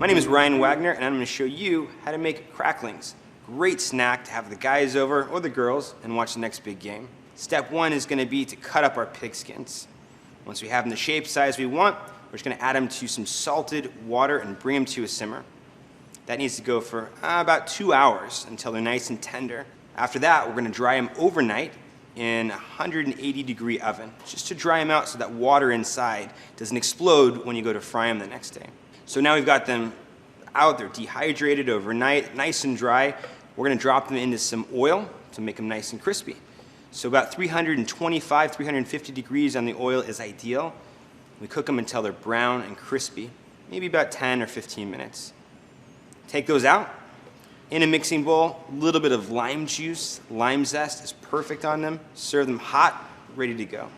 My name is Ryan Wagner, and I'm going to show you how to make cracklings. Great snack to have the guys over, or the girls, and watch the next big game. Step one is going to be to cut up our pig skins. Once we have them the shape size we want, we're just going to add them to some salted water and bring them to a simmer. That needs to go for about 2 hours until they're nice and tender. After that, we're going to dry them overnight in a 180-degree oven, just to dry them out so that water inside doesn't explode when you go to fry them the next day. So now we've got them out, they're dehydrated overnight, nice and dry. We're going to drop them into some oil to make them nice and crispy. So about 325, 350 degrees on the oil is ideal. We cook them until they're brown and crispy, maybe about 10 or 15 minutes. Take those out. In a mixing bowl, a little bit of lime juice, lime zest is perfect on them. Serve them hot, ready to go.